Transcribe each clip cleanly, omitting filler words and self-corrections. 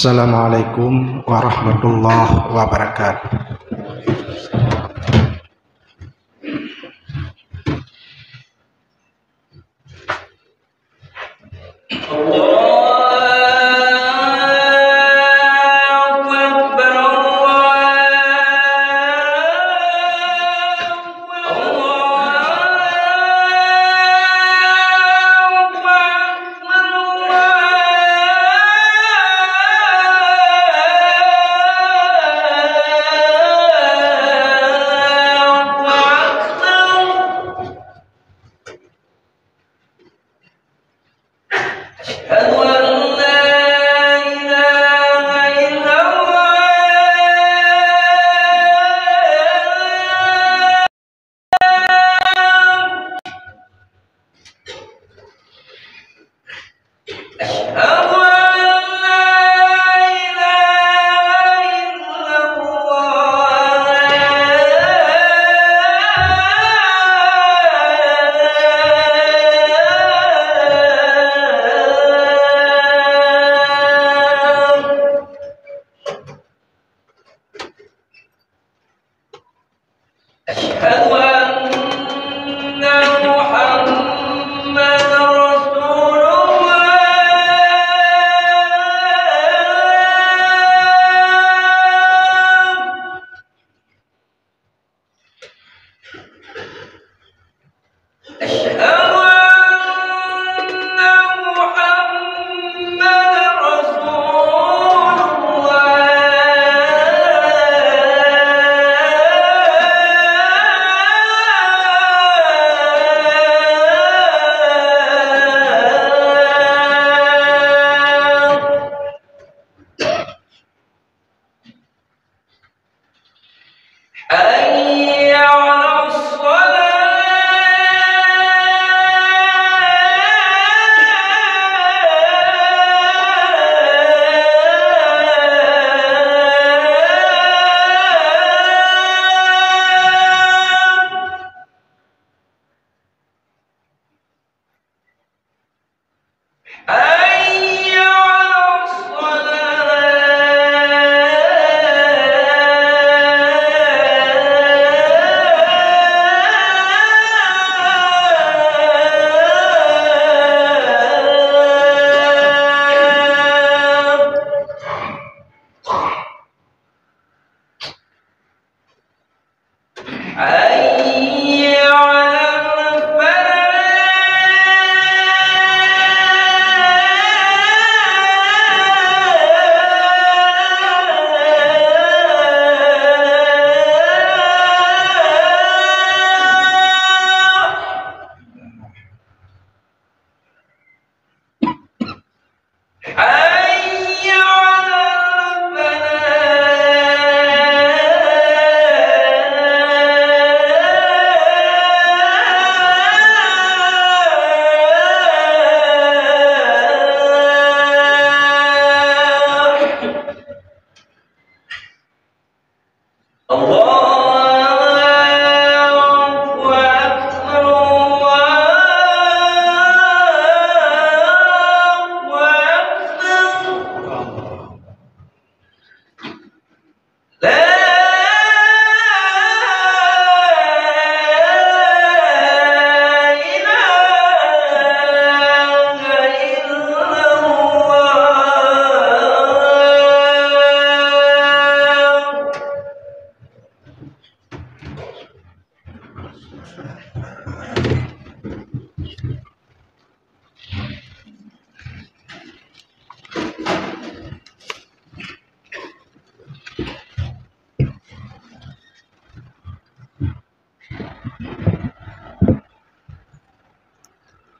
Assalamualaikum warahmatullahi wabarakatuh.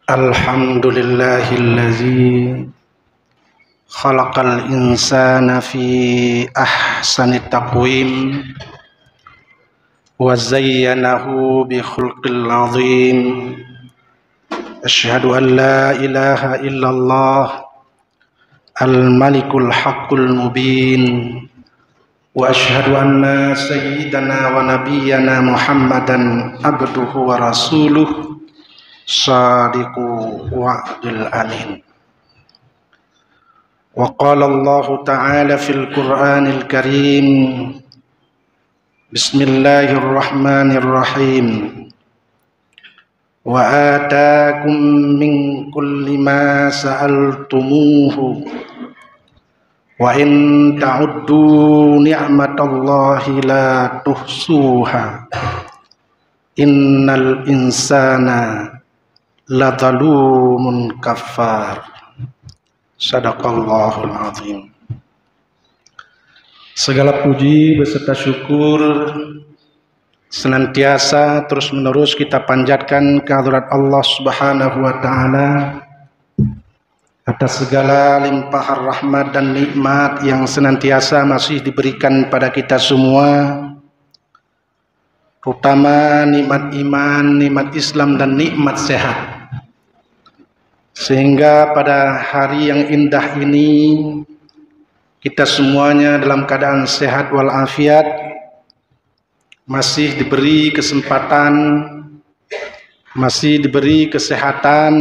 Alhamdulillahilladzi khalaqal insana fi ahsani taqwim wa zayyanahu bi khulqil azim. Asyhadu an la ilaha illallah al-malikul haqqul mubin wa asyhadu anna sayyidana wa nabiyyana Muhammadan abduhu wa rasuluh Shadiqu wa'dil amin. Wa qala Allah ta'ala fil Qur'anil Karim, Bismillahirrahmanirrahim, wa ataakum min kulli ma sa'altumuhu wa in ta'uddu ni'matallahi la tuhsuha innal insana ladzalumun kafar. Sadaqallahul azim. Segala puji beserta syukur senantiasa terus menerus kita panjatkan kehadirat Allah Subhanahu wa taala atas segala limpahan rahmat dan nikmat yang senantiasa masih diberikan pada kita semua, terutama nikmat iman, nikmat Islam dan nikmat sehat. Sehingga pada hari yang indah ini kita semuanya dalam keadaan sehat walafiat, masih diberi kesempatan, masih diberi kesehatan,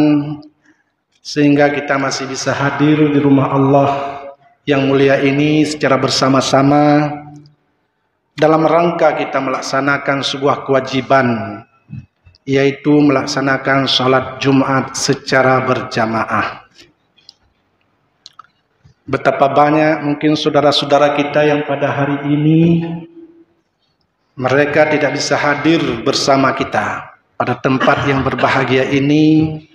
sehingga kita masih bisa hadir di rumah Allah yang mulia ini secara bersama-sama dalam rangka kita melaksanakan sebuah kewajiban, yaitu melaksanakan sholat Jumat secara berjamaah. Betapa banyak mungkin saudara-saudara kita yang pada hari ini mereka tidak bisa hadir bersama kita pada tempat yang berbahagia ini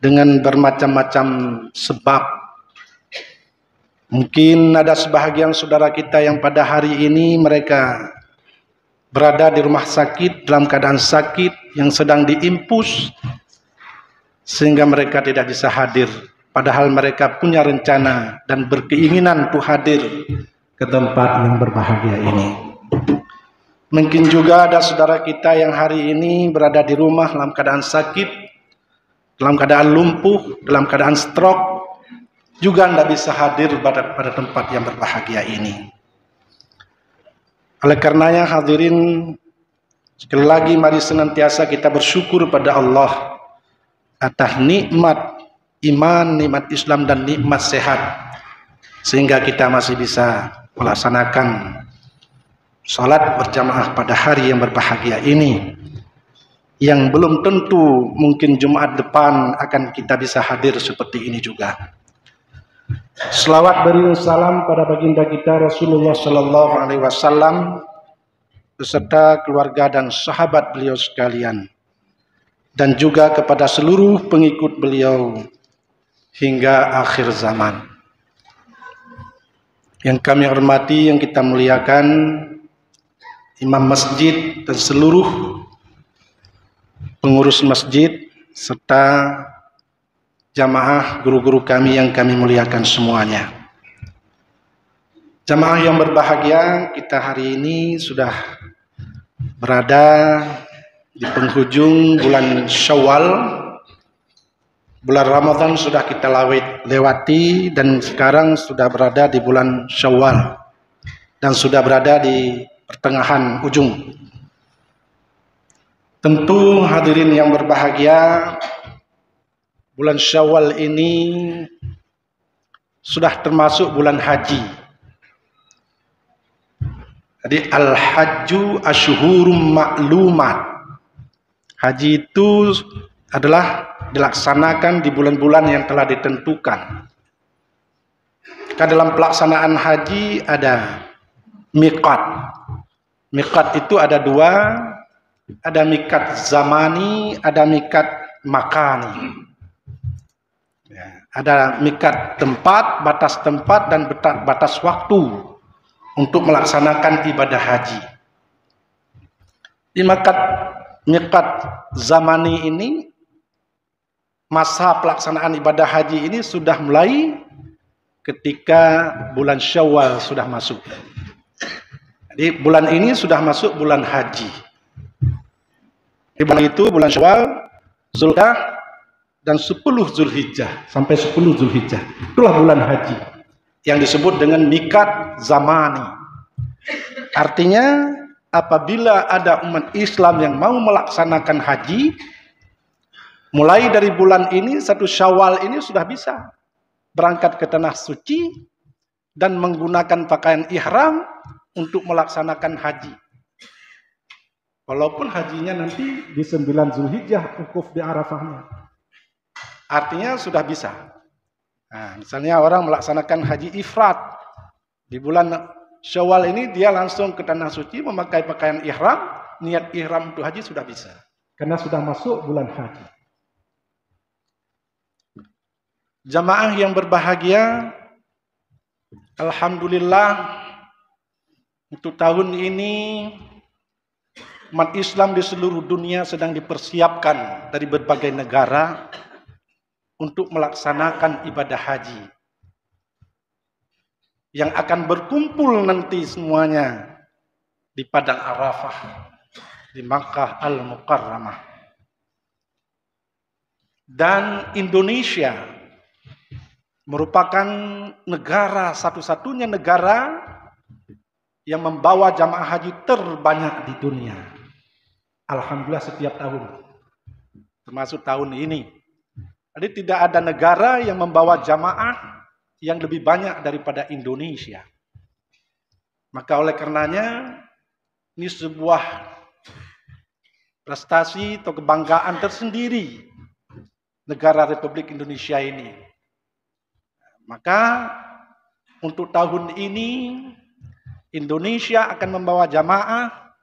dengan bermacam-macam sebab. Mungkin ada sebahagian saudara kita yang pada hari ini mereka berada di rumah sakit, dalam keadaan sakit yang sedang diimpus, sehingga mereka tidak bisa hadir, padahal mereka punya rencana dan berkeinginan untuk hadir ke tempat yang berbahagia ini. Mungkin juga ada saudara kita yang hari ini berada di rumah dalam keadaan sakit, dalam keadaan lumpuh, dalam keadaan stroke, juga tidak bisa hadir pada tempat yang berbahagia ini. Oleh karenanya hadirin, sekali lagi mari senantiasa kita bersyukur pada Allah atas nikmat iman, nikmat Islam dan nikmat sehat, sehingga kita masih bisa melaksanakan salat berjamaah pada hari yang berbahagia ini, yang belum tentu mungkin Jumat depan akan kita bisa hadir seperti ini juga. Selawat beri salam pada baginda kita Rasulullah Sallallahu Alaihi Wasallam beserta keluarga dan sahabat beliau sekalian, dan juga kepada seluruh pengikut beliau hingga akhir zaman. Yang kami hormati, yang kita muliakan, imam masjid dan seluruh pengurus masjid serta jamaah guru-guru kami yang kami muliakan semuanya. Jamaah yang berbahagia, kita hari ini sudah berada di penghujung bulan Syawal. Bulan Ramadan sudah kita lewati dan sekarang sudah berada di bulan Syawal dan sudah berada di pertengahan ujung. Tentu hadirin yang berbahagia, bulan Syawal ini sudah termasuk bulan haji. Jadi al-hajju asyhurum ma'lumat. Haji itu adalah dilaksanakan di bulan-bulan yang telah ditentukan. Karena dalam pelaksanaan haji ada miqat. Miqat itu ada dua, ada miqat zamani, ada miqat makani. Ada miqat tempat, dan batas waktu untuk melaksanakan ibadah haji. Di miqat zamani ini masa pelaksanaan ibadah haji ini sudah mulai ketika bulan Syawal sudah masuk. Jadi bulan ini sudah masuk bulan haji. Di bulan itu bulan Syawal, Zulqa'dah dan 10 Zulhijjah sampai 10 Zulhijjah. Itulah bulan haji yang disebut dengan miqat zamani. Artinya apabila ada umat Islam yang mau melaksanakan haji, mulai dari bulan ini, 1 Syawal ini sudah bisa berangkat ke tanah suci dan menggunakan pakaian ihram untuk melaksanakan haji. Walaupun hajinya nanti di 9 Zulhijjah, wukuf di Arafahnya. Artinya sudah bisa. Nah, misalnya orang melaksanakan haji ifrat di bulan Syawal ini, dia langsung ke tanah suci memakai pakaian ihram, niat ihram untuk haji sudah bisa. Karena sudah masuk bulan haji. Jamaah yang berbahagia, alhamdulillah untuk tahun ini umat Islam di seluruh dunia sedang dipersiapkan dari berbagai negara untuk melaksanakan ibadah haji yang akan berkumpul nanti semuanya di Padang Arafah di Makkah Al-Mukarramah. Dan Indonesia merupakan negara, satu-satunya negara yang membawa jamaah haji terbanyak di dunia. Alhamdulillah setiap tahun, termasuk tahun ini. Jadi tidak ada negara yang membawa jamaah yang lebih banyak daripada Indonesia. Maka oleh karenanya, ini sebuah prestasi atau kebanggaan tersendiri negara Republik Indonesia ini. Maka untuk tahun ini Indonesia akan membawa jamaah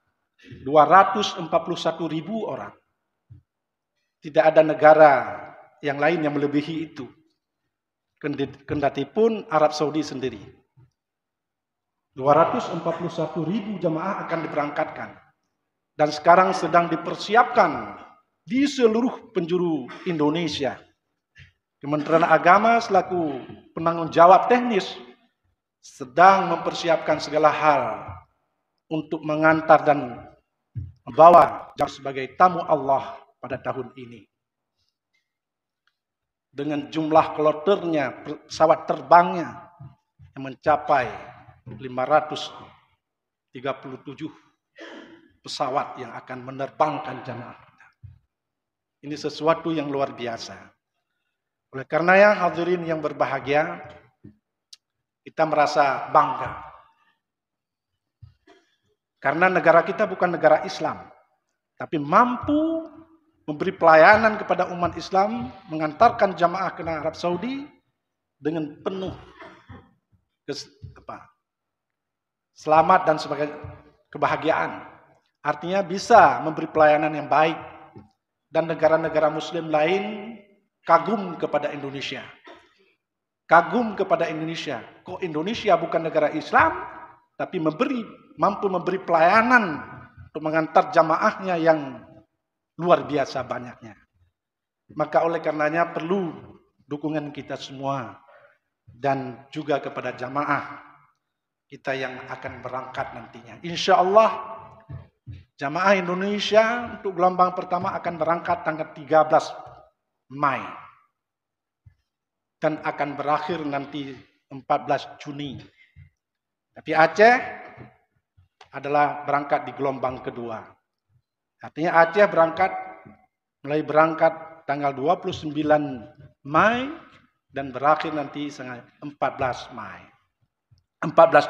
241.000 orang. Tidak ada negara yang lain yang melebihi itu. Kendati pun Arab Saudi sendiri. 241.000 jamaah akan diberangkatkan. Dan sekarang sedang dipersiapkan di seluruh penjuru Indonesia. Kementerian Agama selaku penanggung jawab teknis sedang mempersiapkan segala hal untuk mengantar dan membawa sebagai tamu Allah pada tahun ini. Dengan jumlah kloternya, pesawat terbangnya yang mencapai 537 pesawat yang akan menerbangkan jamaah. Ini sesuatu yang luar biasa. Oleh karena hadirin yang berbahagia, kita merasa bangga. Karena negara kita bukan negara Islam, tapi mampu memberi pelayanan kepada umat Islam, mengantarkan jamaah ke Arab Saudi dengan penuh selamat dan sebagai kebahagiaan. Artinya bisa memberi pelayanan yang baik. Dan negara-negara Muslim lain kagum kepada Indonesia. Kagum kepada Indonesia. Kok Indonesia bukan negara Islam, tapi mampu memberi pelayanan untuk mengantar jamaahnya yang luar biasa banyaknya. Maka oleh karenanya perlu dukungan kita semua dan juga kepada jamaah kita yang akan berangkat nantinya. Insya Allah jamaah Indonesia untuk gelombang pertama akan berangkat tanggal 13 Mei dan akan berakhir nanti 14 Juni. Tapi Aceh adalah berangkat di gelombang kedua. Artinya Aceh mulai berangkat tanggal 29 Mei dan berakhir nanti 14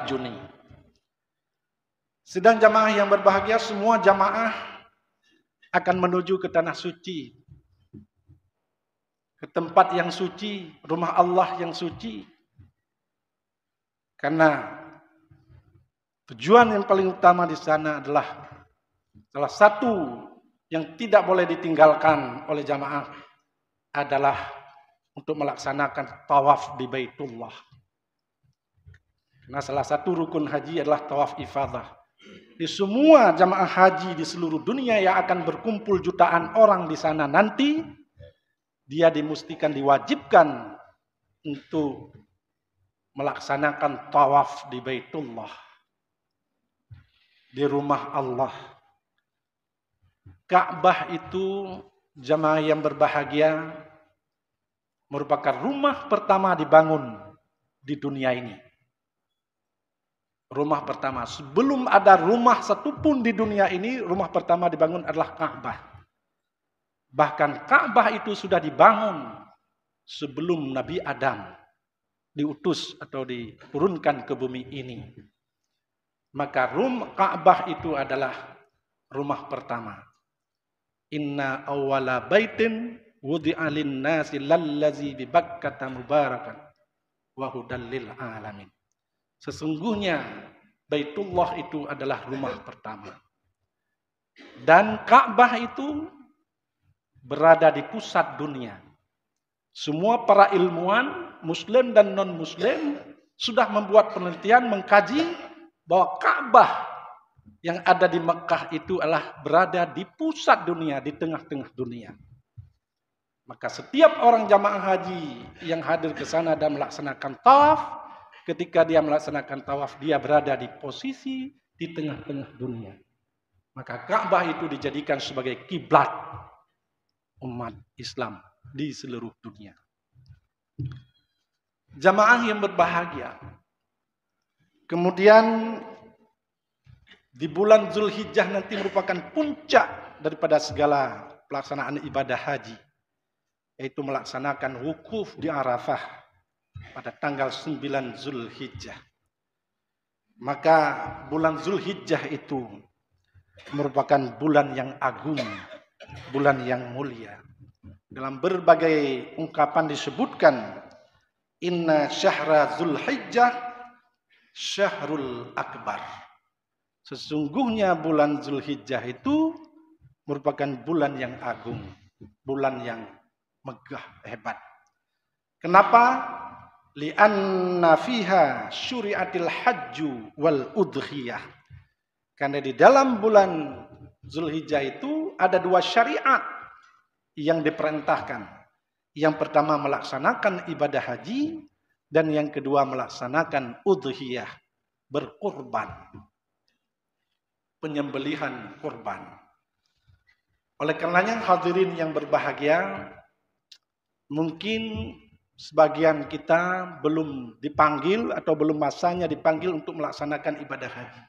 Juni. Sedang jamaah yang berbahagia, semua jamaah akan menuju ke tanah suci, ke tempat yang suci, rumah Allah yang suci. Karena tujuan yang paling utama di sana adalah salah satu yang tidak boleh ditinggalkan oleh jamaah adalah untuk melaksanakan tawaf di Baitullah. Karena salah satu rukun haji adalah tawaf ifadah. Di semua jamaah haji di seluruh dunia yang akan berkumpul jutaan orang di sana nanti, dia diwajibkan untuk melaksanakan tawaf di Baitullah, di rumah Allah. Ka'bah itu, jamaah yang berbahagia, merupakan rumah pertama dibangun di dunia ini. Rumah pertama. Sebelum ada rumah satupun di dunia ini, rumah pertama dibangun adalah Ka'bah. Bahkan Ka'bah itu sudah dibangun sebelum Nabi Adam diutus atau diturunkan ke bumi ini. Maka Ka'bah itu adalah rumah pertama. Inna awwala baitin wudi'a lin-nasi lallazi bi Bakkata mubarakan wa hudal lil alamin. Sesungguhnya Baitullah itu adalah rumah pertama. Dan Ka'bah itu berada di pusat dunia. Semua para ilmuwan, muslim dan non-muslim, sudah membuat penelitian mengkaji bahwa Ka'bah yang ada di Mekah itu adalah berada di pusat dunia, di tengah-tengah dunia. Maka setiap orang jamaah haji yang hadir ke sana dan melaksanakan tawaf, ketika dia melaksanakan tawaf, dia berada di posisi di tengah-tengah dunia. Maka Ka'bah itu dijadikan sebagai kiblat umat Islam di seluruh dunia. Jamaah yang berbahagia. Kemudian di bulan Zulhijjah nanti merupakan puncak daripada segala pelaksanaan ibadah haji, yaitu melaksanakan wukuf di Arafah pada tanggal 9 Zulhijjah. Maka bulan Zulhijjah itu merupakan bulan yang agung, bulan yang mulia. Dalam berbagai ungkapan disebutkan, inna syahra Zulhijjah syahrul akbar. Sesungguhnya bulan Zulhijjah itu merupakan bulan yang agung, bulan yang megah, hebat. Kenapa? Li'anna fiha syuri'atil hajju wal udhiyah. Karena di dalam bulan Zulhijjah itu ada dua syariat yang diperintahkan. Yang pertama melaksanakan ibadah haji, dan yang kedua melaksanakan udhiyah, berkurban, penyembelihan kurban. Oleh karenanya hadirin yang berbahagia, mungkin sebagian kita belum dipanggil atau belum masanya dipanggil untuk melaksanakan ibadah haji.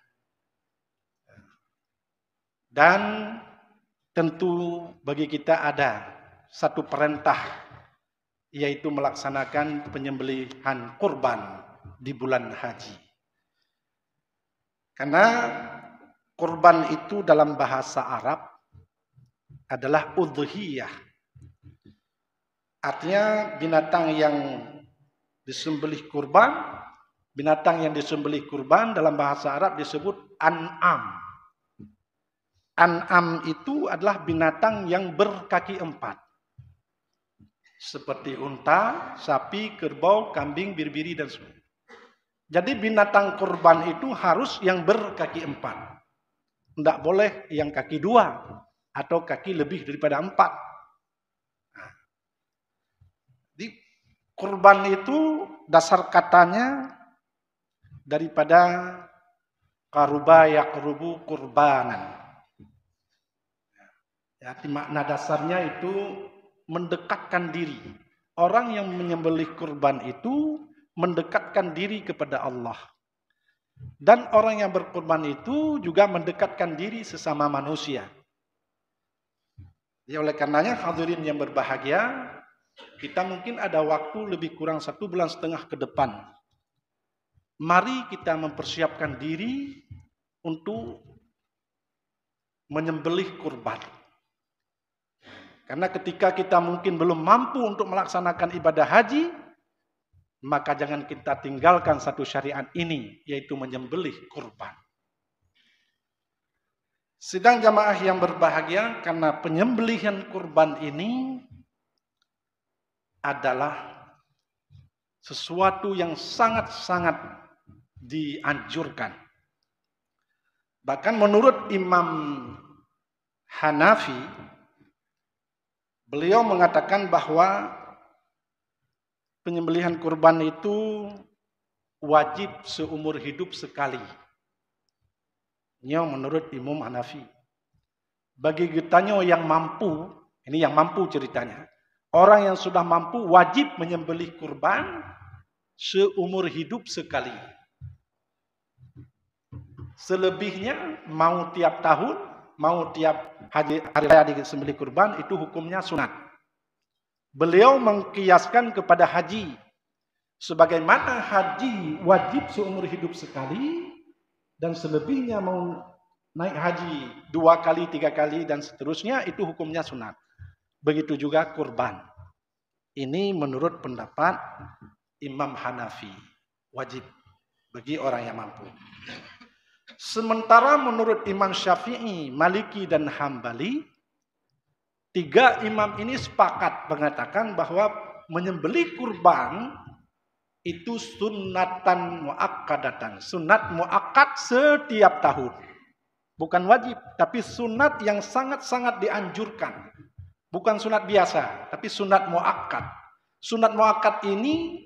Dan tentu bagi kita ada satu perintah, yaitu melaksanakan penyembelihan kurban di bulan haji. Karena kurban itu dalam bahasa Arab adalah udhiyah. Artinya binatang yang disembelih kurban, binatang yang disembelih kurban dalam bahasa Arab disebut an'am. An'am itu adalah binatang yang berkaki empat. Seperti unta, sapi, kerbau, kambing, biri-biri, dan sebagainya. Jadi binatang kurban itu harus yang berkaki empat. Tidak boleh yang kaki dua atau kaki lebih daripada empat. Di kurban itu dasar katanya daripada karuba yakrubu kurbanan. Ya, makna dasarnya itu mendekatkan diri. Orang yang menyembelih kurban itu mendekatkan diri kepada Allah. Dan orang yang berkurban itu juga mendekatkan diri sesama manusia. Ya, oleh karenanya hadirin yang berbahagia, kita mungkin ada waktu lebih kurang 1,5 bulan ke depan. Mari kita mempersiapkan diri untuk menyembelih kurban. Karena ketika kita mungkin belum mampu untuk melaksanakan ibadah haji, maka jangan kita tinggalkan satu syariat ini, yaitu menyembelih kurban. Sedang jamaah yang berbahagia, karena penyembelihan kurban ini adalah sesuatu yang sangat-sangat dianjurkan. Bahkan menurut Imam Hanafi, Beliau mengatakan bahwa penyembelihan kurban itu wajib seumur hidup sekali. Ini menurut Imam Hanafi. Bagi getanyo yang mampu, ini yang mampu ceritanya. Orang yang sudah mampu wajib menyembelih kurban seumur hidup sekali. Selebihnya mau tiap tahun, mau tiap hari raya disembelih kurban, itu hukumnya sunat. Beliau mengkiaskan kepada haji. Sebagaimana haji wajib seumur hidup sekali, dan selebihnya mau naik haji 2 kali, 3 kali, dan seterusnya, itu hukumnya sunat. Begitu juga kurban. Ini menurut pendapat Imam Hanafi. Wajib bagi orang yang mampu. Sementara menurut Imam Syafi'i, Maliki, dan Hambali, 3 imam ini sepakat mengatakan bahwa menyembelih kurban itu sunnatan muakkadatan. Sunat muakkad setiap tahun. Bukan wajib, tapi sunat yang sangat-sangat dianjurkan. Bukan sunat biasa, tapi sunat muakkad. Sunat muakkad ini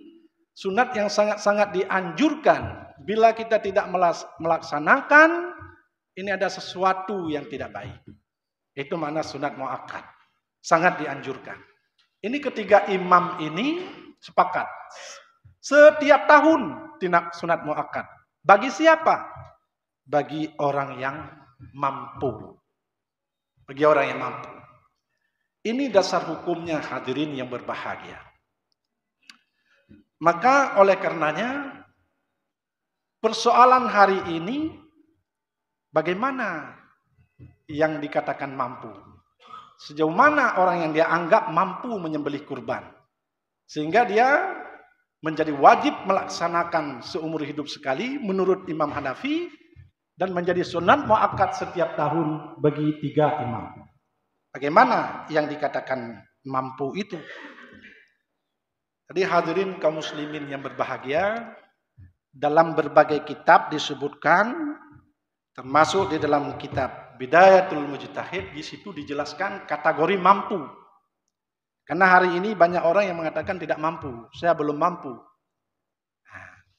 sunat yang sangat-sangat dianjurkan. Bila kita tidak melaksanakan, ini ada sesuatu yang tidak baik. Itu makna sunat muakkad. Sangat dianjurkan. Ini ketiga imam ini sepakat. Setiap tahun tindak sunat muakkad. Bagi siapa? Bagi orang yang mampu. Bagi orang yang mampu. Ini dasar hukumnya, hadirin yang berbahagia. Maka oleh karenanya, persoalan hari ini, bagaimana yang dikatakan mampu? Sejauh mana orang yang dia anggap mampu menyembelih kurban? Sehingga dia menjadi wajib melaksanakan seumur hidup sekali menurut Imam Hanafi, dan menjadi sunat muakkad setiap tahun bagi 3 imam. Bagaimana yang dikatakan mampu itu? Jadi hadirin kaum muslimin yang berbahagia, dalam berbagai kitab disebutkan, termasuk di dalam kitab Bidayatul Mujtahid, di situ dijelaskan kategori mampu. Karena hari ini banyak orang yang mengatakan tidak mampu, saya belum mampu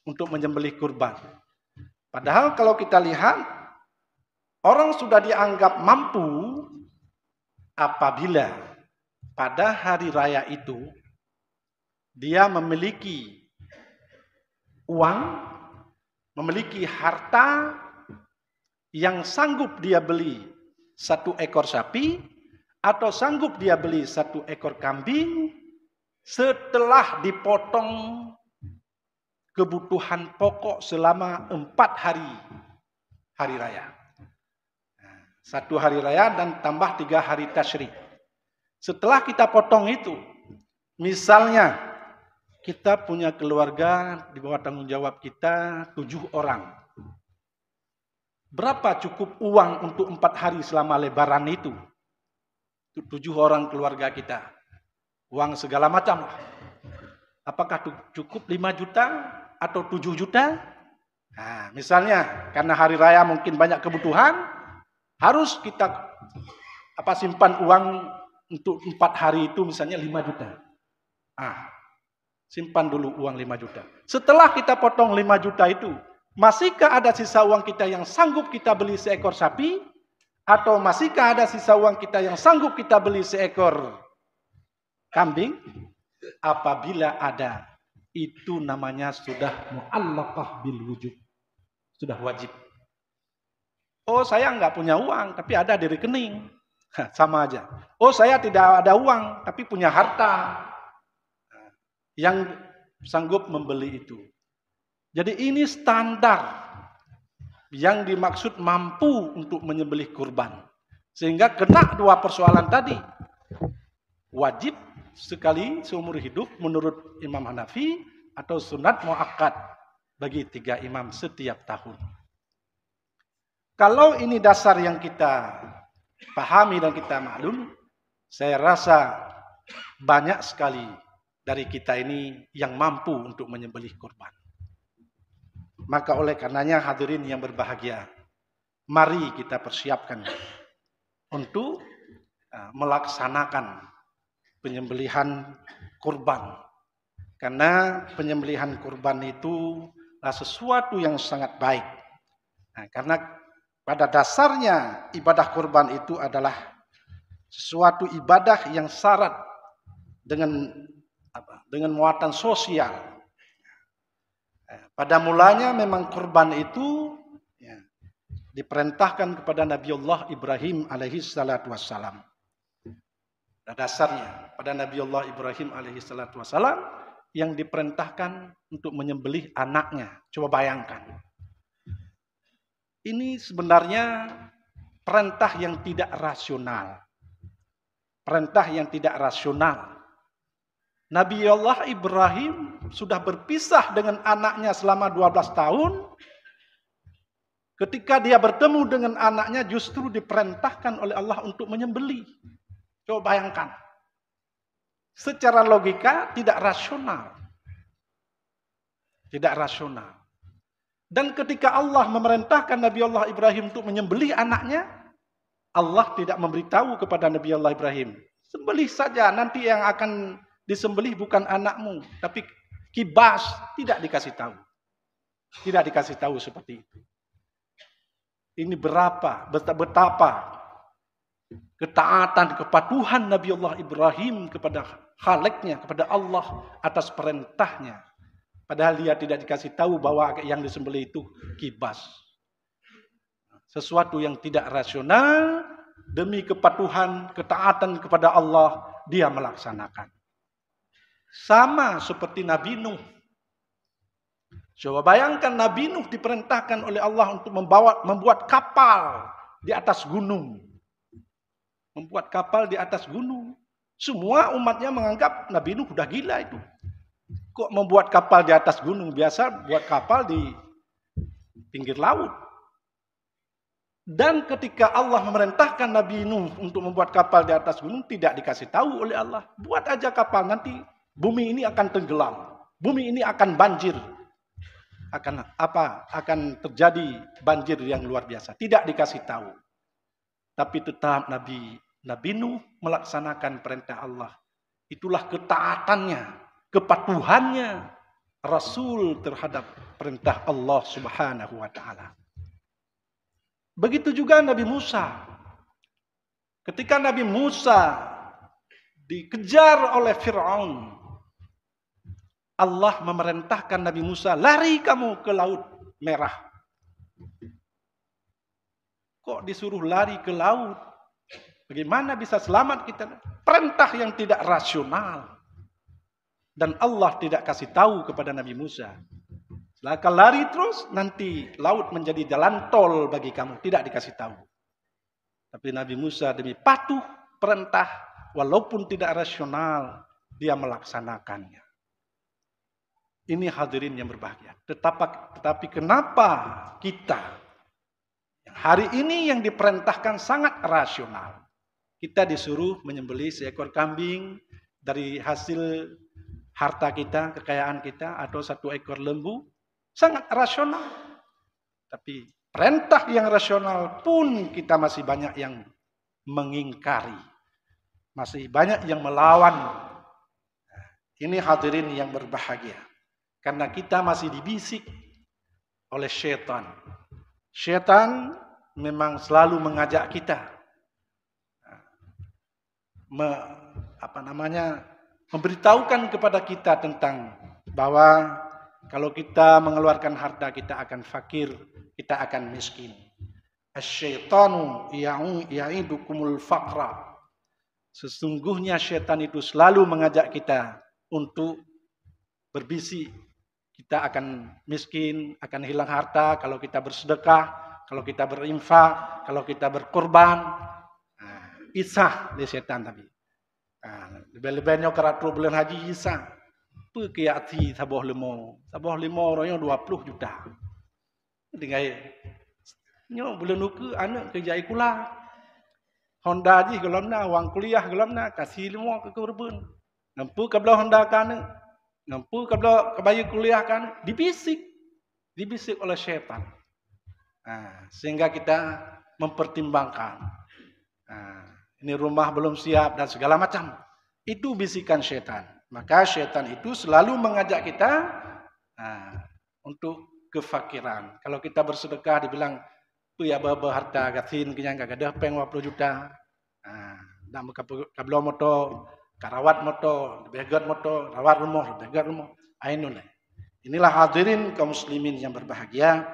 untuk menyembelih kurban. Padahal kalau kita lihat, orang sudah dianggap mampu apabila pada hari raya itu dia memiliki uang, memiliki harta yang sanggup dia beli 1 ekor sapi, atau sanggup dia beli 1 ekor kambing, setelah dipotong kebutuhan pokok selama 4 hari raya. 1 hari raya dan tambah 3 hari tasyrik. Setelah kita potong itu, misalnya kita punya keluarga di bawah tanggung jawab kita 7 orang. Berapa cukup uang untuk 4 hari selama lebaran itu? 7 orang keluarga kita. Uang segala macam. Apakah cukup 5 juta atau 7 juta? Nah, misalnya karena hari raya mungkin banyak kebutuhan, harus kita simpan uang untuk 4 hari itu misalnya 5 juta. Simpan dulu uang 5 juta. Setelah kita potong 5 juta itu, masihkah ada sisa uang kita yang sanggup kita beli 1 ekor sapi? Atau masihkah ada sisa uang kita yang sanggup kita beli 1 ekor kambing? Apabila ada, itu namanya sudah mu'allaqah bil wujub. Sudah wajib. Oh, saya nggak punya uang, tapi ada di rekening. Sama aja. Oh, saya tidak ada uang, tapi punya harta yang sanggup membeli itu. Jadi ini standar yang dimaksud mampu untuk menyembelih kurban. Sehingga kena 2 persoalan tadi. Wajib sekali seumur hidup menurut Imam Hanafi, atau sunat muakkad bagi 3 imam setiap tahun. Kalau ini dasar yang kita pahami dan kita maklum, saya rasa banyak sekali dari kita ini yang mampu untuk menyembelih kurban. Maka oleh karenanya hadirin yang berbahagia, mari kita persiapkan untuk melaksanakan penyembelihan kurban. Karena penyembelihan kurban itu adalah sesuatu yang sangat baik. Nah, karena pada dasarnya ibadah kurban itu adalah sesuatu ibadah yang syarat dengan muatan sosial. Pada mulanya memang kurban itu diperintahkan kepada Nabiullah Ibrahim alaihi salatu wassalam. Pada dasarnya pada Nabiullah Ibrahim alaihi salatu wassalam yang diperintahkan untuk menyembelih anaknya. Coba bayangkan. Ini sebenarnya perintah yang tidak rasional. Perintah yang tidak rasional. Nabi Allah Ibrahim sudah berpisah dengan anaknya selama 12 tahun. Ketika dia bertemu dengan anaknya justru diperintahkan oleh Allah untuk menyembelih. Coba bayangkan. Secara logika tidak rasional. Tidak rasional. Dan ketika Allah memerintahkan Nabi Allah Ibrahim untuk menyembelih anaknya, Allah tidak memberitahu kepada Nabi Allah Ibrahim, sembelih saja, nanti yang akan disembelih bukan anakmu, tapi kibas. Tidak dikasih tahu. Tidak dikasih tahu seperti itu. Ini betapa ketaatan, kepatuhan Nabi Allah Ibrahim kepada Khaliknya, kepada Allah atas perintahnya. Padahal dia tidak dikasih tahu bahwa yang disembelih itu kibas. Sesuatu yang tidak rasional, demi kepatuhan, ketaatan kepada Allah, dia melaksanakan. Sama seperti Nabi Nuh. Coba bayangkan Nabi Nuh diperintahkan oleh Allah untuk membuat kapal di atas gunung. Membuat kapal di atas gunung. Semua umatnya menganggap Nabi Nuh udah gila itu. Kok membuat kapal di atas gunung? Biasa buat kapal di pinggir laut. Dan ketika Allah memerintahkan Nabi Nuh untuk membuat kapal di atas gunung, tidak dikasih tahu oleh Allah. Buat aja kapal, nanti bumi ini akan tenggelam. Bumi ini akan banjir. Akan terjadi banjir yang luar biasa. Tidak dikasih tahu. Tapi tetap Nabi Nuh melaksanakan perintah Allah. Itulah ketaatannya, kepatuhannya Rasul terhadap perintah Allah Subhanahu wa taala. Begitu juga Nabi Musa. Ketika Nabi Musa dikejar oleh Fir'aun, Allah memerintahkan Nabi Musa, lari kamu ke Laut Merah. Kok disuruh lari ke laut? Bagaimana bisa selamat kita? Perintah yang tidak rasional. Dan Allah tidak kasih tahu kepada Nabi Musa. Silakan lari terus, nanti laut menjadi jalan tol bagi kamu. Tidak dikasih tahu. Tapi Nabi Musa demi patuh perintah, walaupun tidak rasional, dia melaksanakannya. Ini hadirin yang berbahagia. Tetapi kenapa kita hari ini yang diperintahkan sangat rasional? Kita disuruh menyembelih seekor kambing dari hasil harta kita, kekayaan kita, atau 1 ekor lembu. Sangat rasional. Tapi perintah yang rasional pun kita masih banyak yang mengingkari. Masih banyak yang melawan. Ini hadirin yang berbahagia. Karena kita masih dibisik oleh syaitan. Syaitan memang selalu mengajak kita memberitahukan kepada kita tentang bahwa kalau kita mengeluarkan harta kita akan fakir, kita akan miskin. Asy-syaitanu ya'idukumul faqra. Sesungguhnya syaitan itu selalu mengajak kita untuk berbisik. Kita akan miskin, akan hilang harta kalau kita bersedekah, kalau kita berinfak, kalau kita berkorban. Isah di setan tapi. Lebih-lebihnya keratur bulan haji isah. Pekiati saboh limo orangnya 20 juta. Dengan nyo bulan nuke anak kerja ikula. Honda haji gelamna, wang kuliah gelamna, kasih limo ke korban. Nampu kabla Honda kana. Nampu kabla kebayi kuliah kan dibisik oleh syaitan. Sehingga kita mempertimbangkan. Ini rumah belum siap dan segala macam. Itu bisikan syaitan. Maka syaitan itu selalu mengajak kita untuk kefakiran. Kalau kita bersedekah dibilang, tu ya baba harta gatin kenyang gagadah peng 20 juta. Dan kablo moto, karawat moto, begat moto, rawat rumah, begat rumah. Ainullah. Inilah hadirin kaum muslimin yang berbahagia.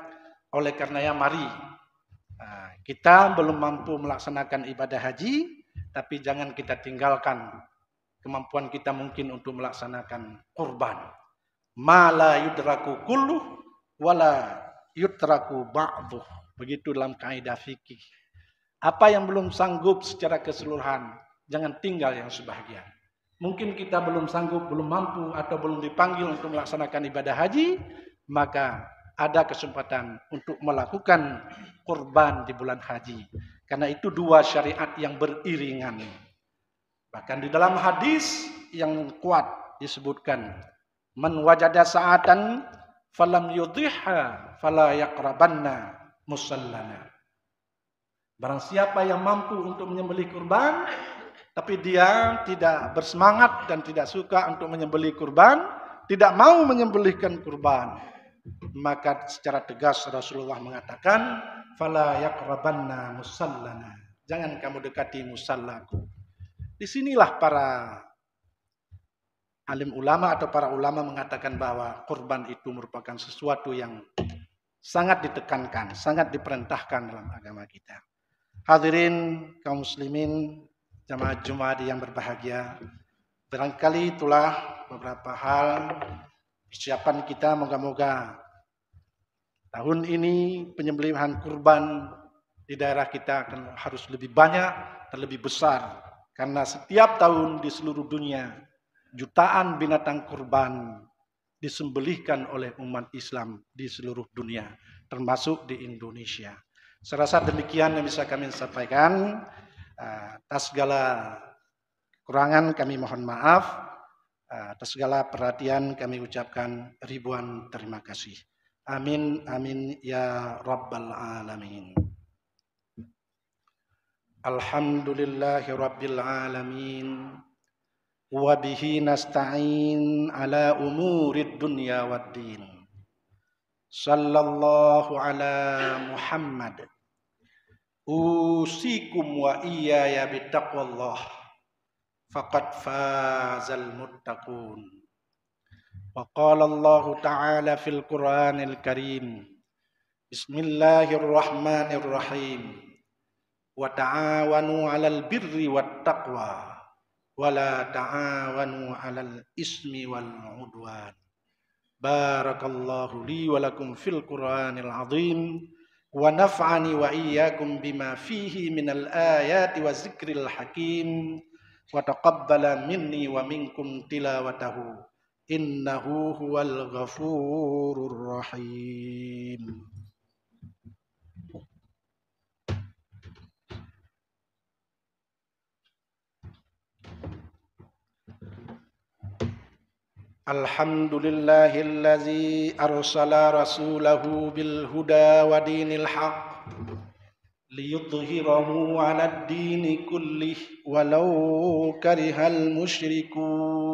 Oleh karenanya mari kita belum mampu melaksanakan ibadah haji, tapi jangan kita tinggalkan kemampuan kita mungkin untuk melaksanakan kurban. Ma la yudraku kulluh wala yutraku ba'duh. Begitu dalam kaidah fikih. Apa yang belum sanggup secara keseluruhan, jangan tinggal yang sebahagian. Mungkin kita belum sanggup, belum mampu, atau belum dipanggil untuk melaksanakan ibadah haji, maka ada kesempatan untuk melakukan kurban di bulan haji. Karena itu dua syariat yang beriringan. Bahkan di dalam hadis yang kuat disebutkan, man wajada sa'atan falam yudhiha fala yaqrabanna musallana. Barang siapa yang mampu untuk menyembelih kurban, tapi dia tidak bersemangat dan tidak suka untuk menyembelih kurban, tidak mau menyembelihkan kurban, maka secara tegas Rasulullah mengatakan, fala yaqrabanna musallana. Jangan kamu dekati musallaku. Disinilah para alim ulama atau para ulama mengatakan bahwa kurban itu merupakan sesuatu yang sangat ditekankan, sangat diperintahkan dalam agama kita. Hadirin kaum muslimin, jamaah Jumat yang berbahagia, barangkali itulah beberapa hal persiapan kita. Moga-moga tahun ini penyembelihan kurban di daerah kita akan harus lebih banyak dan lebih besar, karena setiap tahun di seluruh dunia jutaan binatang kurban disembelihkan oleh umat Islam di seluruh dunia, termasuk di Indonesia. Saya rasa demikian yang bisa kami sampaikan. Atas segala kekurangan kami mohon maaf. Atas segala perhatian kami ucapkan ribuan terima kasih. Amin, amin, ya Rabbal Alamin. Alhamdulillahi Rabbil Alamin. Wabihi nasta'in ala umurid dunya waddin. Sallallahu ala Muhammad. Usikum wa iyaya bittaqwallah. Faqad fazal muttaqun. Wa qala Allah ta'ala fil Qur'anil Karim. Bismillahirrahmanirrahim. Wa ta'awanu 'alal birri wat taqwa. Wala ta'awanu 'alal ismi wal 'udwan. Barakallahu li wa lakum fil Qur'anil 'azim wa naf'ani wa iyyakum bima fihi minal ayati wa zikril hakim wa taqabbala minni wa minkum tilawatahu innahu huwal ghafurur rahim. Alhamdulillahillazi arsala rasulahu bil huda wa dinil haq liyudhhirahu 'alad dini kullih walau karihal musyrikun.